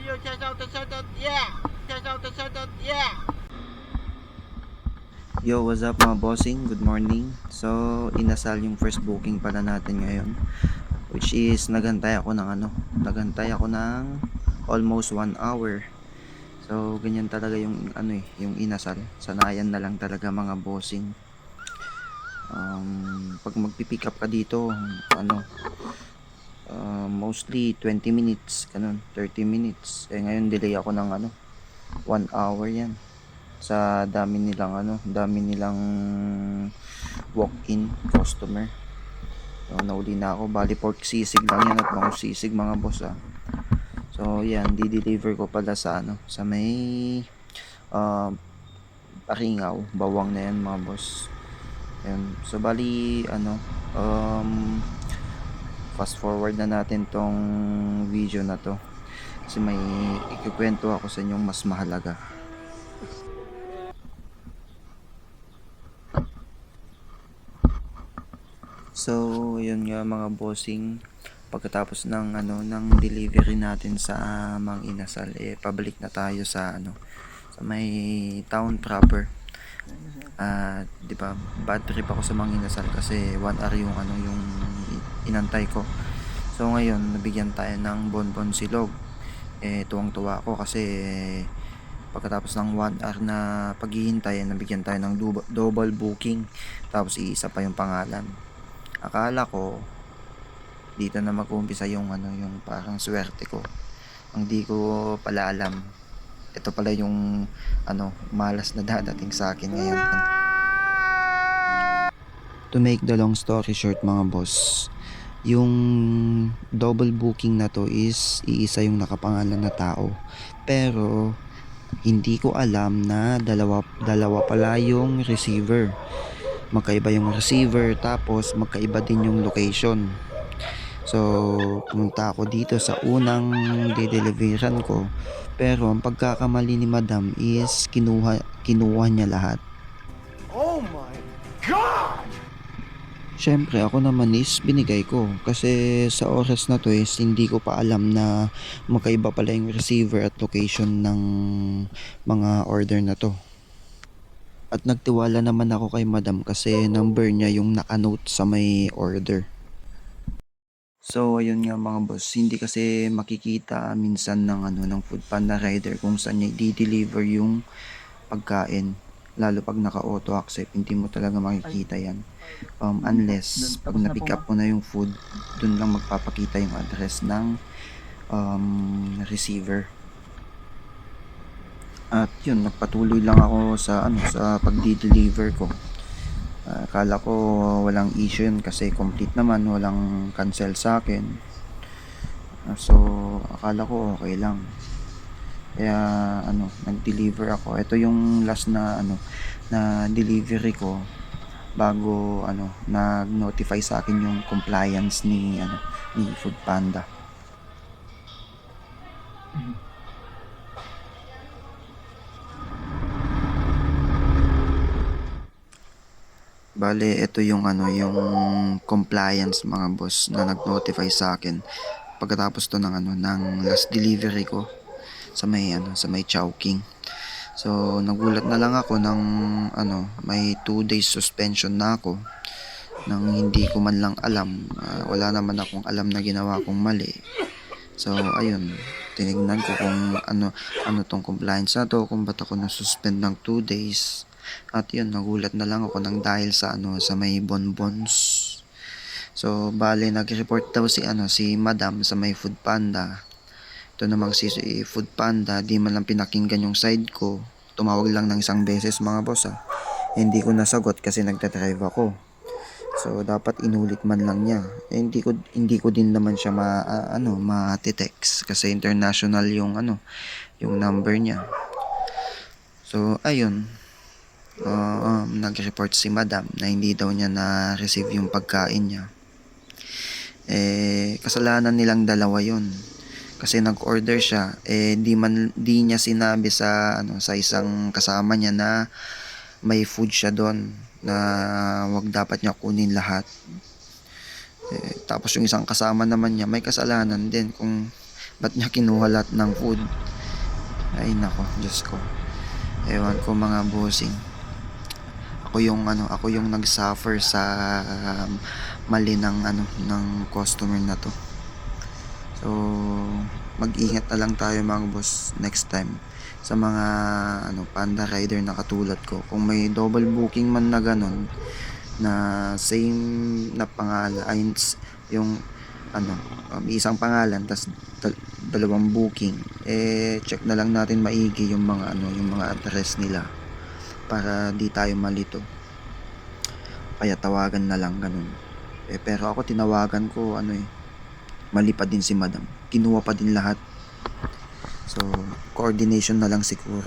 Yeah. Yo, what's up mga bossing? Good morning. So, inasal yung first booking pala natin ngayon, which is nagantay ako ng almost 1 hour. So, ganyan talaga yung yung inasal. Sanayan na lang talaga mga bossing. Pag magpi-pick up ka dito, mostly 20 minutes, 30 minutes. Ngayon delay ako ng 1 hour yan. Sa dami nilang walk-in customer. So, nauli na ako. Bali pork sisig lang yan at mga sisig mga boss So, yan, di-deliver ko pala sa may Paringaw, bawang na yan mga boss. Ayan. So, bali fast forward na natin tong video na to kasi may ikukwento ako sa inyong mas mahalaga. So, yun nga mga bossing, pagkatapos ng delivery natin sa Mang Inasal, pabalik na tayo sa sa may town proper. Di ba? Bad trip ako sa Mang Inasal kasi 1 hour yung yung inantay ko. So ngayon, nabigyan tayo ng bonbon silog. Tuwang-tuwa ako kasi pagkatapos ng 1 hour na paghihintay, nabigyan tayo ng double booking. Tapos iisa pa yung pangalan. Akala ko dito na mag-uumpisa yung yung parang swerte ko. Ang di ko pala alam, ito pala yung malas na dadating sa akin ngayon. To make the long story short mga boss, yung double booking na to is iisa yung nakapangalan na tao, pero hindi ko alam na dalawa pala yung receiver. Magkaiba yung receiver, tapos magkaiba din yung location. So, pumunta ako dito sa unang de-deliveran ko, pero ang pagkakamali ni madam is kinuha niya lahat. Oh my God! Syempre ako naman is binigay ko kasi sa oras na to is hindi ko pa alam na magkaiba pala yung receiver at location ng mga order na to. At nagtiwala naman ako kay madam kasi number niya yung nakanote sa may order. So ayun nga mga boss, hindi kasi makikita minsan ng food panda rider kung saan niya i-deliver yung pagkain. Lalo pag naka-auto accept, hindi mo talaga makikita yan. Unless pag na-pick up mo na yung food, dun lang magpapakita yung address ng receiver. At yun, nagpatuloy lang ako sa pagdi-deliver ko. Akala ko walang issue yun kasi complete naman, walang cancel sa akin. So akala ko okay lang. Kaya nag-deliver ako. Ito yung last na na delivery ko bago nag-notify sa akin yung compliance ni Foodpanda. Bale, ito yung yung compliance mga boss na nag-notify sa akin pagkatapos to ng last delivery ko sa may Chowking. So, nagulat na lang ako ng may 2 days suspension na ako nang hindi ko man lang alam. Wala naman akong alam na ginawa kong mali. So, ayun, tinignan ko kung ano tong compliance na to, kung ba't ako na-suspend ng 2 days. At yun, nagulat na lang ako ng dahil sa sa may bonbons. So, bale nag-report daw si Madam sa may Foodpanda. Ito namang si Foodpanda, di man lang pinakinggan yung side ko. Tumawag lang ng isang beses mga boss Hindi ko nasagot kasi nagta-drive ako. So dapat inulit man lang niya. Hindi ko din naman siya ma-text kasi international yung yung number niya. So ayun, nag-report si Madam na hindi daw niya na-receive yung pagkain niya. Kasalanan nilang dalawa yun. Kasi nag-order siya, di niya sinabi sa isang kasama niya na may food siya doon na wag dapat niya kunin lahat. Tapos yung isang kasama naman niya may kasalanan din kung Ba't niya kinuha lahat ng food? Ay nako, Diyos ko. Ewan ko mga bossing. Ako yung nag-suffer sa mali ng ng customer na to. So, mag-ingat na lang tayo mga boss next time sa mga panda rider na katulad ko. Kung may double booking man na ganun na same na pangalan ay yung isang pangalan tas dalawang booking, check na lang natin maigi yung mga address nila para di tayo malito. Kaya tawagan na lang ganun. Pero ako tinawagan ko mali pa din si madam. Kinuha pa din lahat. So, coordination na lang siguro.